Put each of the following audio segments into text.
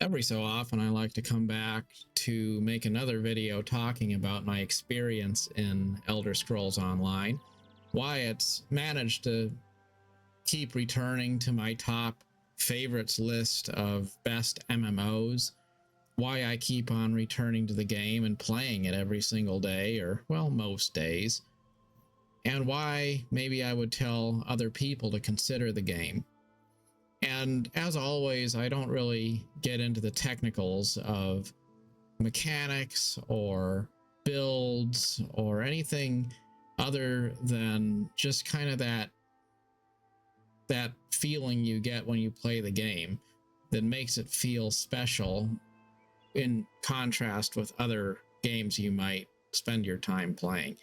Every so often, I like to come back to make another video talking about my experience in Elder Scrolls Online, why it's managed to keep returning to my top favorites list of best MMOs, why I keep on returning to the game and playing it every single day, or, well, most days, and why maybe I would tell other people to consider the game. And as always, I don't really get into the technicals of mechanics or builds or anything other than just kind of that feeling you get when you play the game that makes it feel special in contrast with other games you might spend your time playing.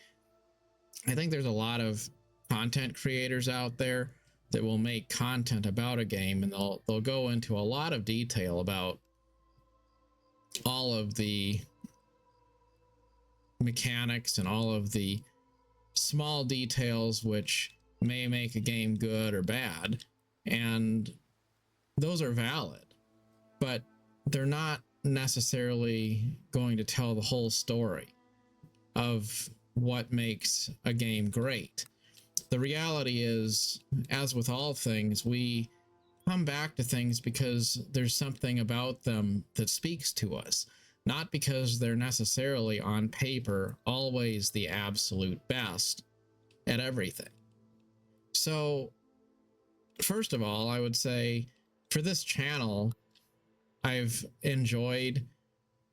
I think there's a lot of content creators out there that will make content about a game, and they'll go into a lot of detail about all of the mechanics and all of the small details which may make a game good or bad, and those are valid, but they're not necessarily going to tell the whole story of what makes a game great. The reality is, as with all things, we come back to things because there's something about them that speaks to us, not because they're necessarily on paper always the absolute best at everything. So, first of all, I would say for this channel, I've enjoyed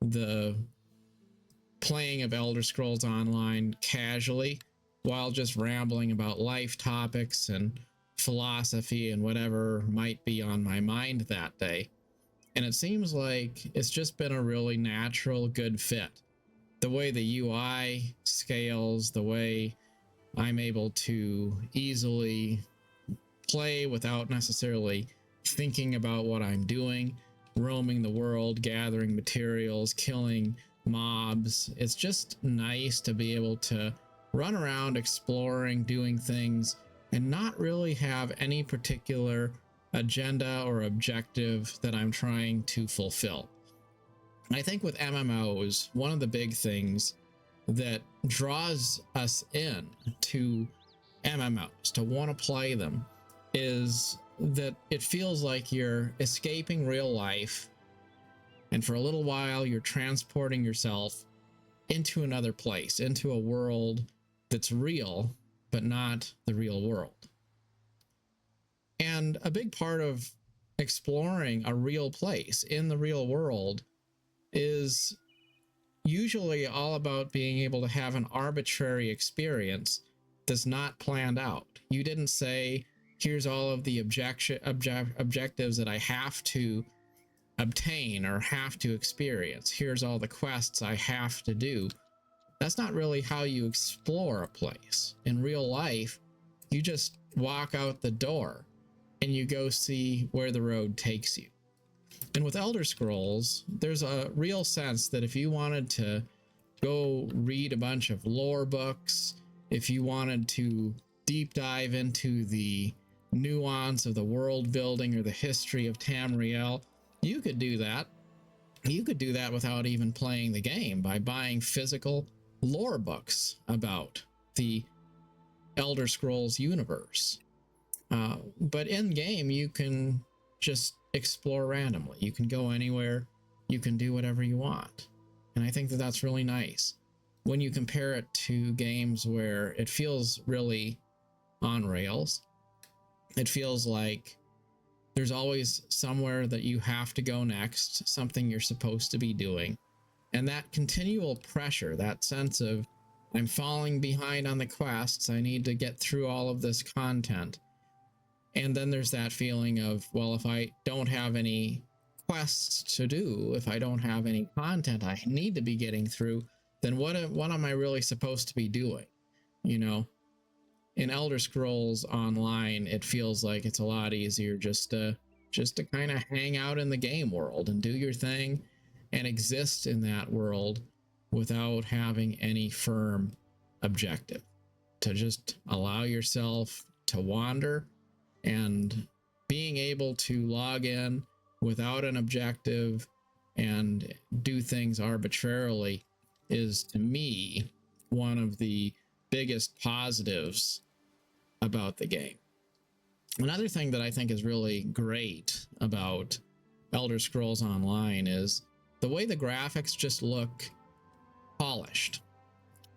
the playing of Elder Scrolls Online casually, while just rambling about life topics and philosophy and whatever might be on my mind that day. And it seems like it's just been a really natural, good fit. The way the UI scales, the way I'm able to easily play without necessarily thinking about what I'm doing, roaming the world, gathering materials, killing mobs. It's just nice to be able to run around exploring, doing things, and not really have any particular agenda or objective that I'm trying to fulfill. I think with MMOs, one of the big things that draws us in to MMOs, to want to play them, is that it feels like you're escaping real life, and for a little while you're transporting yourself into another place, into a world that's real, but not the real world. And a big part of exploring a real place in the real world is usually all about being able to have an arbitrary experience that's not planned out. You didn't say, here's all of the objectives that I have to obtain or have to experience. Here's all the quests I have to do. That's not really how you explore a place. In real life, you just walk out the door and you go see where the road takes you. And with Elder Scrolls, there's a real sense that if you wanted to go read a bunch of lore books, if you wanted to deep dive into the nuance of the world building or the history of Tamriel, you could do that. You could do that without even playing the game, by buying physical lore books about the Elder Scrolls universe. But in game, you can just explore randomly. You can go anywhere. You can do whatever you want. And I think that that's really nice. When you compare it to games where it feels really on rails, it feels like there's always somewhere that you have to go next, something you're supposed to be doing. And that continual pressure, that sense of, I'm falling behind on the quests, I need to get through all of this content. And then there's that feeling of, well, if I don't have any quests to do, if I don't have any content I need to be getting through, then what am I really supposed to be doing? You know, in Elder Scrolls Online, it feels like it's a lot easier just to kind of hang out in the game world and do your thing and exist in that world without having any firm objective, to just allow yourself to wander, and being able to log in without an objective and do things arbitrarily is, to me, one of the biggest positives about the game. Another thing that I think is really great about Elder Scrolls Online is the way the graphics just look polished.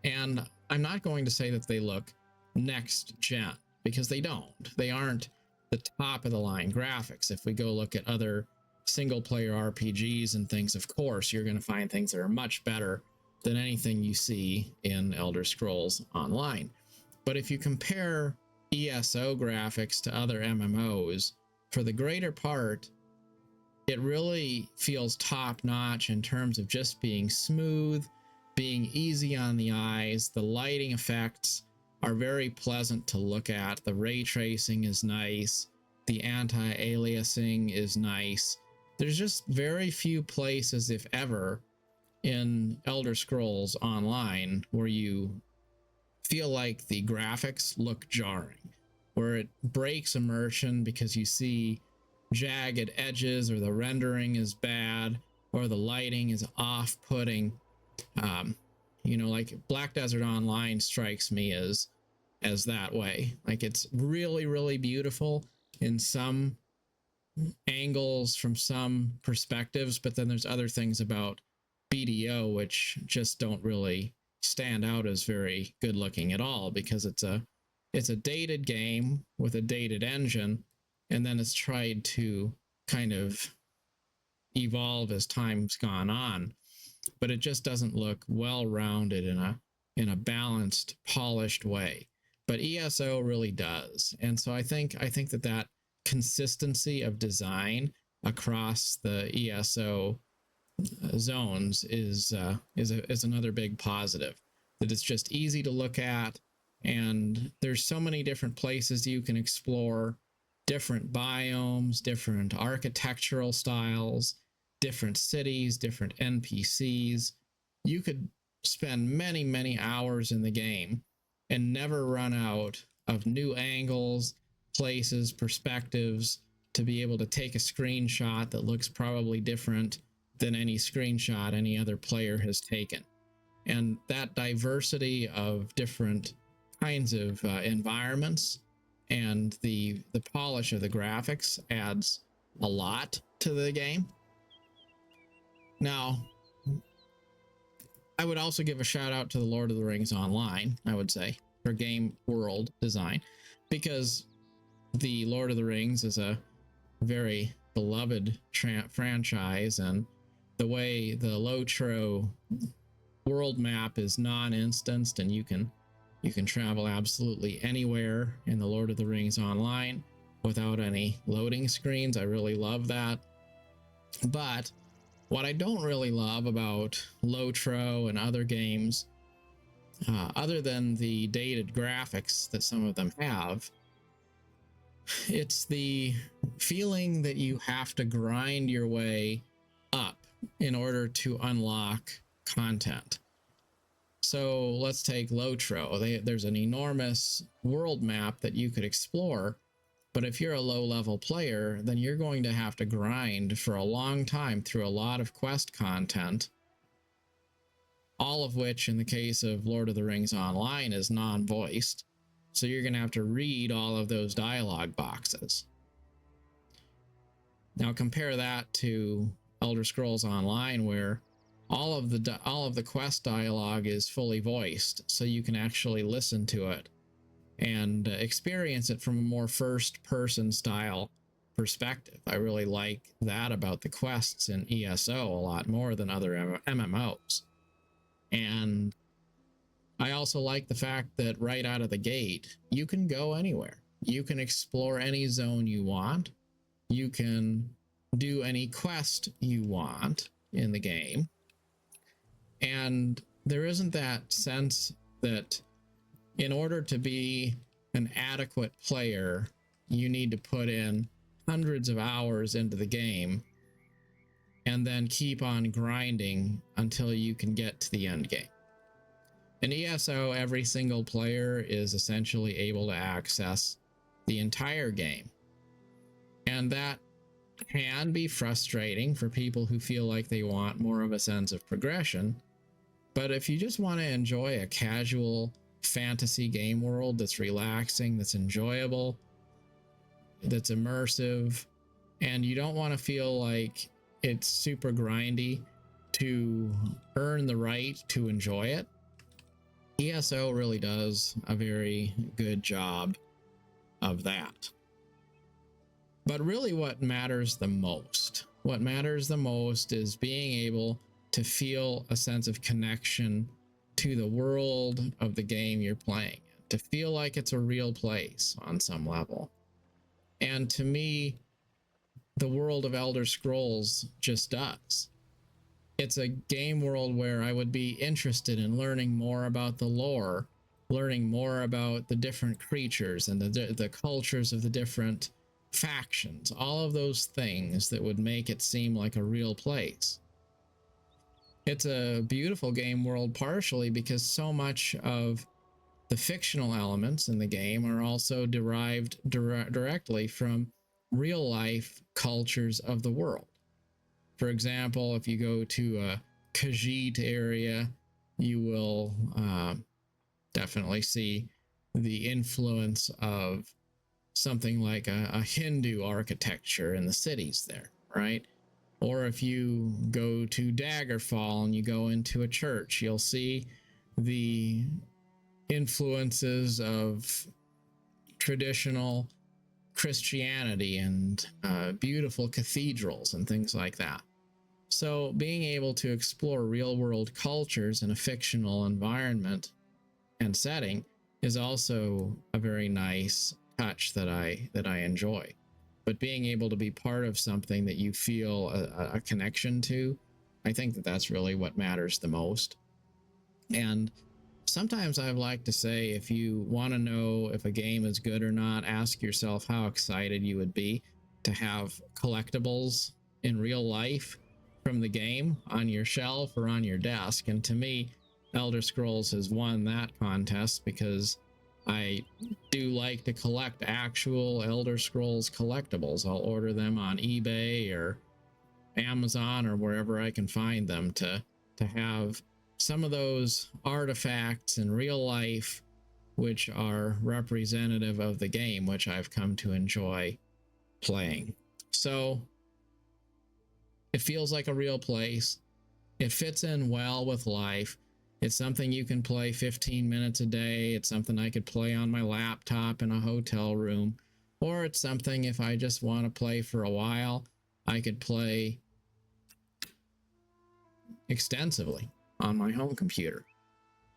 And I'm not going to say that they look next gen, because they don't. They aren't the top of the line graphics. If we go look at other single player RPGs and things, of course, you're going to find things that are much better than anything you see in Elder Scrolls Online. But if you compare ESO graphics to other MMOs, for the greater part, it really feels top notch in terms of just being smooth, being easy on the eyes. The lighting effects are very pleasant to look at. The ray tracing is nice. The anti-aliasing is nice. There's just very few places, if ever, in Elder Scrolls Online where you feel like the graphics look jarring, where it breaks immersion because you see jagged edges, or the rendering is bad, or the lighting is off-putting. Like Black Desert Online strikes me as that way. Like, it's really, really beautiful in some angles from some perspectives, but then there's other things about BDO which just don't really stand out as very good looking at all, because it's a dated game with a dated engine, and then it's tried to kind of evolve as time's gone on, but it just doesn't look well rounded in a balanced, polished way. But ESO really does. And so I think that consistency of design across the ESO zones is another big positive. That it's just easy to look at, and there's so many different places you can explore, different biomes, different architectural styles, different cities, different NPCs. You could spend many, many hours in the game and never run out of new angles, places, perspectives to be able to take a screenshot that looks probably different than any screenshot any other player has taken. And that diversity of different kinds of environments and the polish of the graphics adds a lot to the game. Now, I would also give a shout out to the Lord of the Rings Online, I would say, for game world design, because the Lord of the Rings is a very beloved franchise, and the way the Lotro world map is non-instanced, and you can travel absolutely anywhere in the Lord of the Rings Online without any loading screens. I really love that. But what I don't really love about Lotro and other games, other than the dated graphics that some of them have, it's the feeling that you have to grind your way up in order to unlock content. So let's take Lotro. There's an enormous world map that you could explore, but if you're a low-level player, then you're going to have to grind for a long time through a lot of quest content, all of which, in the case of Lord of the Rings Online, is non-voiced. So you're going to have to read all of those dialogue boxes. Now compare that to Elder Scrolls Online, where all of the quest dialogue is fully voiced, so you can actually listen to it and experience it from a more first-person style perspective. I really like that about the quests in ESO a lot more than other MMOs. And I also like the fact that right out of the gate, you can go anywhere. You can explore any zone you want. You can do any quest you want in the game. And there isn't that sense that in order to be an adequate player, you need to put in hundreds of hours into the game and then keep on grinding until you can get to the end game. In ESO, every single player is essentially able to access the entire game. And that can be frustrating for people who feel like they want more of a sense of progression. But if you just want to enjoy a casual fantasy game world that's relaxing, that's enjoyable, that's immersive, and you don't want to feel like it's super grindy to earn the right to enjoy it, ESO really does a very good job of that. But really what matters the most is being able to feel a sense of connection to the world of the game you're playing, to feel like it's a real place on some level. And to me, the world of Elder Scrolls just does. It's a game world where I would be interested in learning more about the lore, learning more about the different creatures and the cultures of the different factions, all of those things that would make it seem like a real place. It's a beautiful game world partially because so much of the fictional elements in the game are also derived directly from real life cultures of the world. For example, if you go to a Khajiit area, you will definitely see the influence of something like a Hindu architecture in the cities there, right? Or if you go to Daggerfall and you go into a church, you'll see the influences of traditional Christianity and beautiful cathedrals and things like that. So being able to explore real world cultures in a fictional environment and setting is also a very nice touch that I enjoy. But being able to be part of something that you feel a connection to, I think that that's really what matters the most. And sometimes I like to say, if you want to know if a game is good or not, ask yourself how excited you would be to have collectibles in real life from the game on your shelf or on your desk. And to me, Elder Scrolls has won that contest because I do like to collect actual Elder Scrolls collectibles. I'll order them on eBay or Amazon or wherever I can find them to have some of those artifacts in real life, which are representative of the game, which I've come to enjoy playing. So it feels like a real place. It fits in well with life. It's something you can play 15 minutes a day. It's something I could play on my laptop in a hotel room. Or it's something, if I just want to play for a while, I could play extensively on my home computer.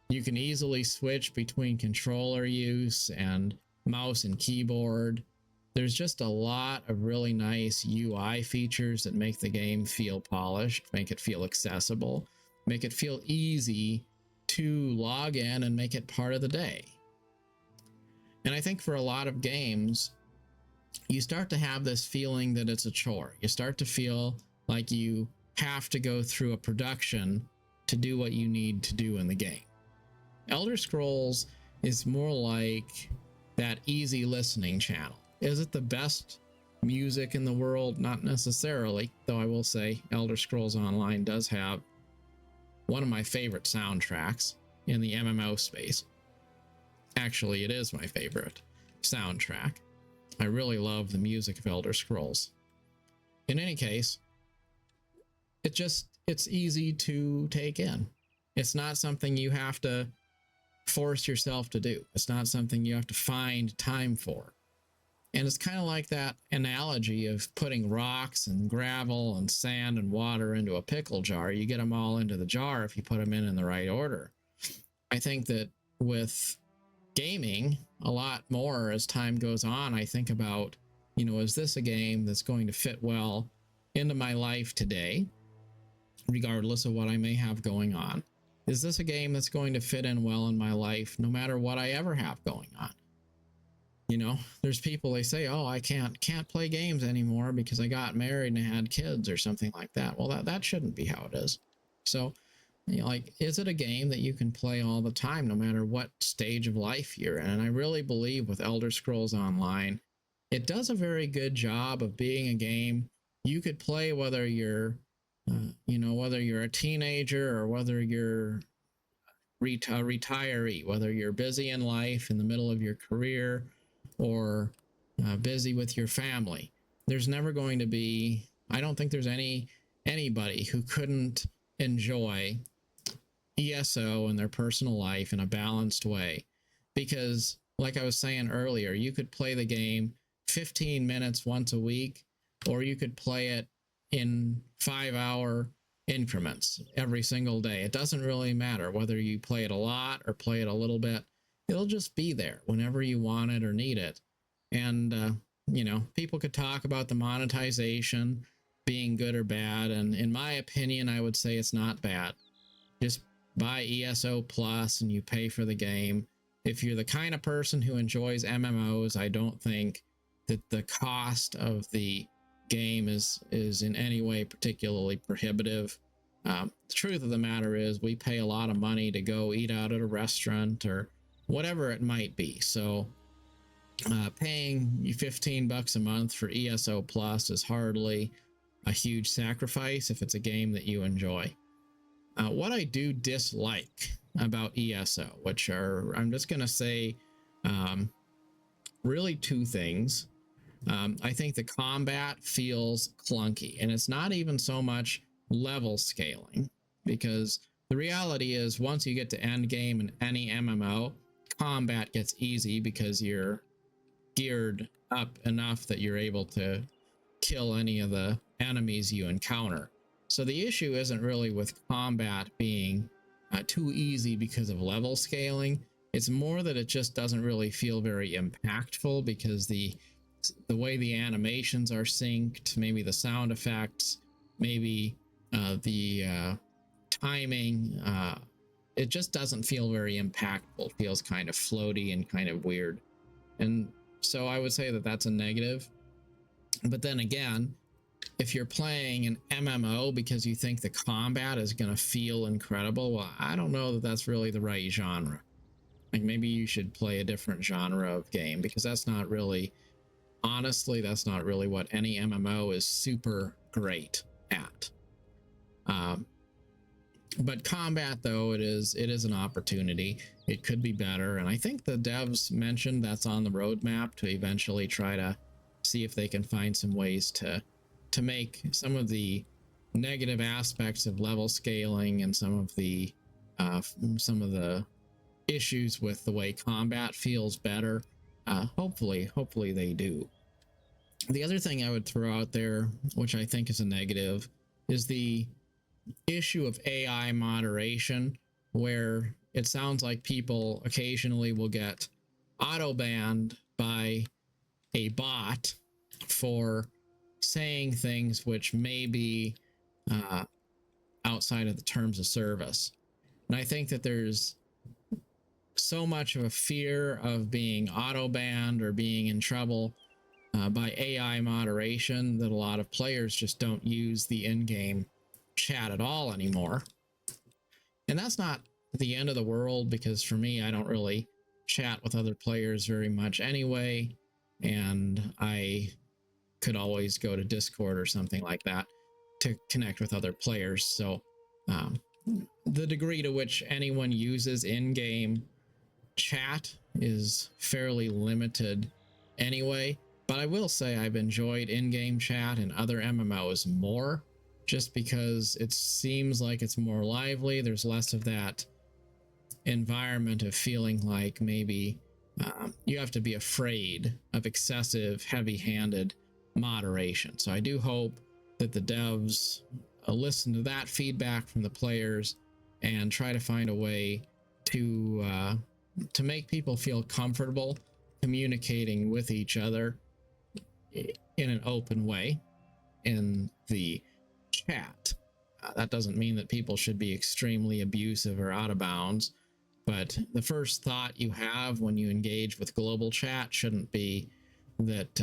You can easily switch between controller use and mouse and keyboard. There's just a lot of really nice UI features that make the game feel polished, make it feel accessible, make it feel easy to log in and make it part of the day. And I think for a lot of games, you start to have this feeling that it's a chore. You start to feel like you have to go through a production to do what you need to do in the game. Elder Scrolls is more like that easy listening channel. Is it the best music in the world? Not necessarily, though I will say Elder Scrolls Online does have one of my favorite soundtracks in the MMO space. Actually, it is my favorite soundtrack. I really love the music of Elder Scrolls. In any case, it's easy to take in. It's not something you have to force yourself to do. It's not something you have to find time for. And it's kind of like that analogy of putting rocks and gravel and sand and water into a pickle jar. You get them all into the jar if you put them in the right order. I think that with gaming, a lot more as time goes on, I think about, is this a game that's going to fit well into my life today, regardless of what I may have going on? Is this a game that's going to fit in well in my life no matter what I ever have going on? There's people, they say, oh, I can't play games anymore because I got married and had kids or something like that. Well, that shouldn't be how it is. So, is it a game that you can play all the time, no matter what stage of life you're in? And I really believe with Elder Scrolls Online, it does a very good job of being a game you could play whether you're, whether you're a teenager or whether you're retiree, whether you're busy in life in the middle of your career or busy with your family. There's never going to be, I don't think there's anybody who couldn't enjoy ESO in their personal life in a balanced way. Because, like I was saying earlier, you could play the game 15 minutes once a week, or you could play it in 5-hour increments every single day. It doesn't really matter whether you play it a lot or play it a little bit. It'll just be there whenever you want it or need it. And, people could talk about the monetization being good or bad. And in my opinion, I would say it's not bad. Just buy ESO Plus and you pay for the game. If you're the kind of person who enjoys MMOs, I don't think that the cost of the game is in any way particularly prohibitive. The truth of the matter is we pay a lot of money to go eat out at a restaurant or whatever it might be. So paying you $15 a month for ESO Plus is hardly a huge sacrifice if it's a game that you enjoy. What I do dislike about ESO, which are, I'm just going to say, really two things. I think the combat feels clunky, and it's not even so much level scaling, because the reality is once you get to end game in any MMO, combat gets easy because you're geared up enough that you're able to kill any of the enemies you encounter. So the issue isn't really with combat being too easy because of level scaling. It's more that it just doesn't really feel very impactful because the way the animations are synced, maybe the sound effects, maybe the timing, it just doesn't feel very impactful. It feels kind of floaty and kind of weird. And so I would say that that's a negative. But then again, if you're playing an MMO because you think the combat is going to feel incredible, well, I don't know that that's really the right genre. Like maybe you should play a different genre of game, because that's not really, honestly, that's not really what any MMO is super great at. But combat, though, it is an opportunity. It could be better, and I think the devs mentioned that's on the roadmap to eventually try to see if they can find some ways to make some of the negative aspects of level scaling and some of the issues with the way combat feels better. Hopefully they do. The other thing I would throw out there, which I think is a negative, is the issue of AI moderation, where it sounds like people occasionally will get auto banned by a bot for saying things which may be outside of the terms of service. And I think that there's so much of a fear of being auto banned or being in trouble by AI moderation that a lot of players just don't use the in-game chat at all anymore. And that's not the end of the world, because for me, I don't really chat with other players very much anyway, and I could always go to Discord or something like that to connect with other players. So the degree to which anyone uses in-game chat is fairly limited anyway. But I will say I've enjoyed in-game chat in other MMOs more, just because it seems like it's more lively. There's less of that environment of feeling like maybe you have to be afraid of excessive, heavy-handed moderation. So I do hope that the devs listen to that feedback from the players and try to find a way to make people feel comfortable communicating with each other in an open way in the chat. That doesn't mean that people should be extremely abusive or out of bounds, but the first thought you have when you engage with global chat shouldn't be that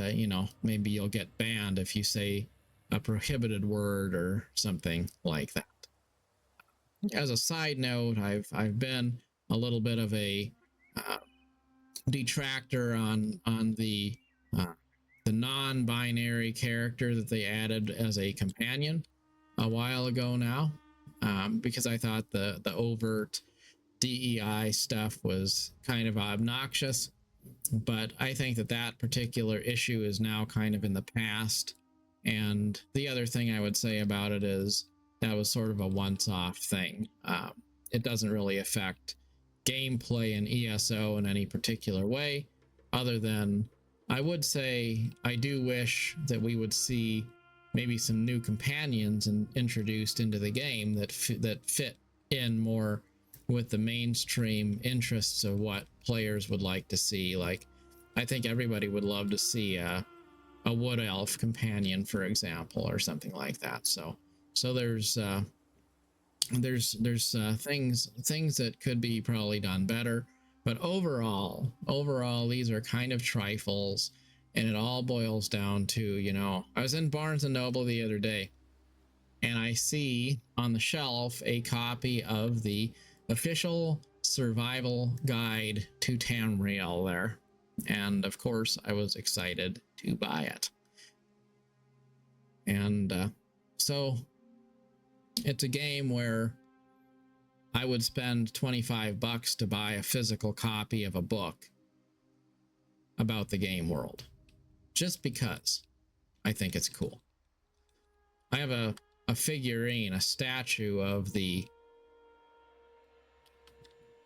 maybe you'll get banned if you say a prohibited word or something like that. As a side note, I've been a little bit of a detractor on the the non-binary character that they added as a companion a while ago now, because I thought the overt DEI stuff was kind of obnoxious. But I think that that particular issue is now kind of in the past. And the other thing I would say about it is that was sort of a once-off thing. It doesn't really affect gameplay in ESO in any particular way, other than I would say I do wish that we would see maybe some new companions introduced into the game that fit in more with the mainstream interests of what players would like to see. Like, I think everybody would love to see a wood elf companion, for example, or something like that. So there's things that could be probably done better, but overall these are kind of trifles, and it all boils down to, you know, I was in Barnes and Noble the other day, and I see on the shelf a copy of the official survival guide to Tamriel there, and of course I was excited to buy it. And so it's a game where I would spend $25 to buy a physical copy of a book about the game world, just because I think it's cool. I have a figurine, a statue of the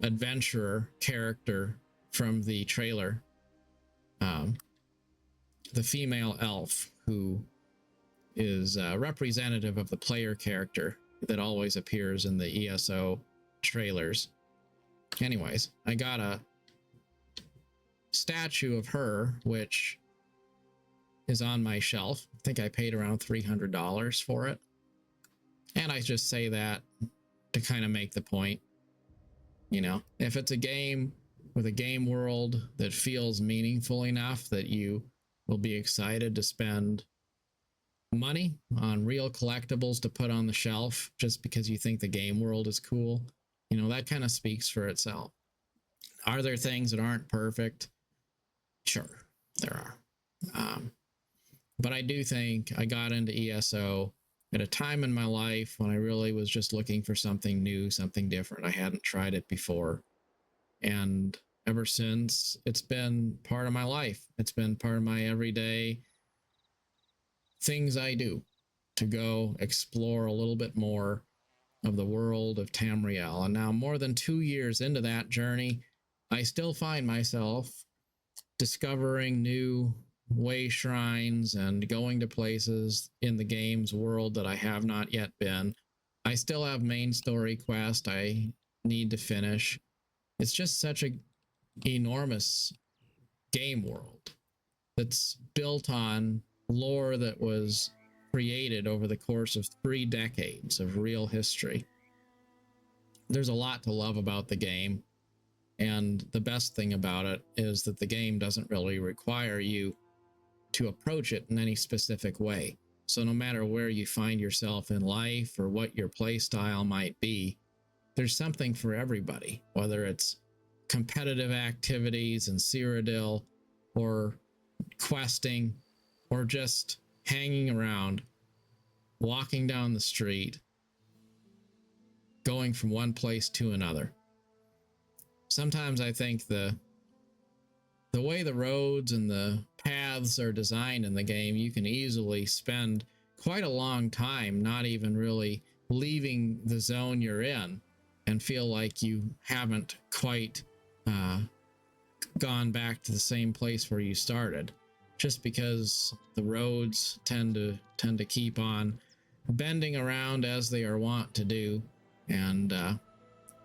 adventurer character from the trailer, the female elf who is representative of the player character that always appears in the ESO trailers. Anyways, I got a statue of her, which is on my shelf. I think I paid around $300 for it. And I just say that to kind of make the point. You know, if it's a game with a game world that feels meaningful enough that you will be excited to spend money on real collectibles to put on the shelf just because you think the game world is cool, you know, that kind of speaks for itself. Are there things that aren't perfect? Sure, there are. But I do think I got into ESO at a time in my life when I really was just looking for something new, something different. I hadn't tried it before. And ever since, it's been part of my life. It's been part of my everyday things I do to go explore a little bit more of the world of Tamriel. And now, more than 2 years into that journey, I still find myself discovering new way shrines and going to places in the game's world that I have not yet been. I still have main story quest I need to finish. It's just such an enormous game world that's built on lore that was created over the course of 3 decades of real history. There's a lot to love about the game, and the best thing about it is that the game doesn't really require you to approach it in any specific way. So no matter where you find yourself in life or what your play style might be, there's something for everybody, whether it's competitive activities in Cyrodiil, or questing, or just hanging around, walking down the street, going from one place to another. Sometimes I think the way the roads and the paths are designed in the game, you can easily spend quite a long time not even really leaving the zone you're in and feel like you haven't quite gone back to the same place where you started, just because the roads tend to keep on bending around as they are wont to do, and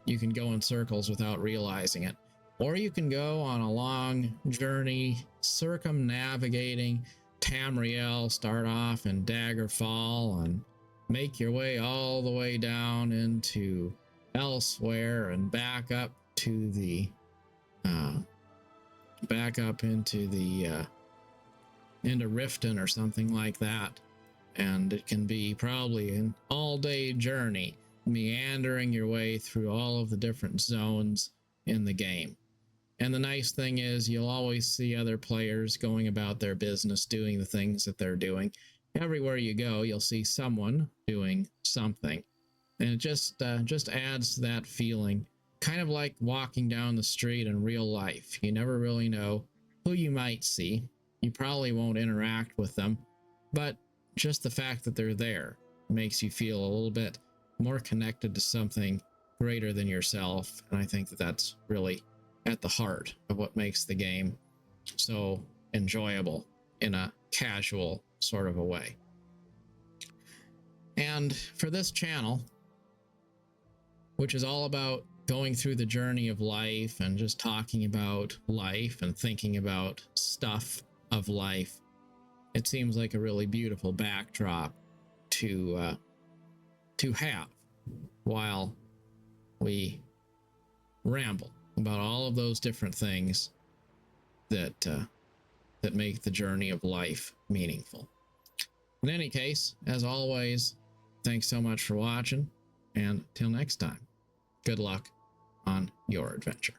you can go in circles without realizing it. Or you can go on a long journey circumnavigating Tamriel, start off in Daggerfall and make your way all the way down into Elsewhere and back up to the into Riften or something like that. And it can be probably an all-day journey, meandering your way through all of the different zones in the game. And the nice thing is you'll always see other players going about their business, doing the things that they're doing. Everywhere you go, you'll see someone doing something. And it just adds to that feeling, kind of like walking down the street in real life. You never really know who you might see. You probably won't interact with them, but just the fact that they're there makes you feel a little bit more connected to something greater than yourself. And I think that that's really at the heart of what makes the game so enjoyable in a casual sort of a way. And for this channel, which is all about going through the journey of life and just talking about life and thinking about stuff of life, it seems like a really beautiful backdrop to have while we ramble about all of those different things that that make the journey of life meaningful. In any case, as always, thanks so much for watching, and till next time, good luck on your adventure.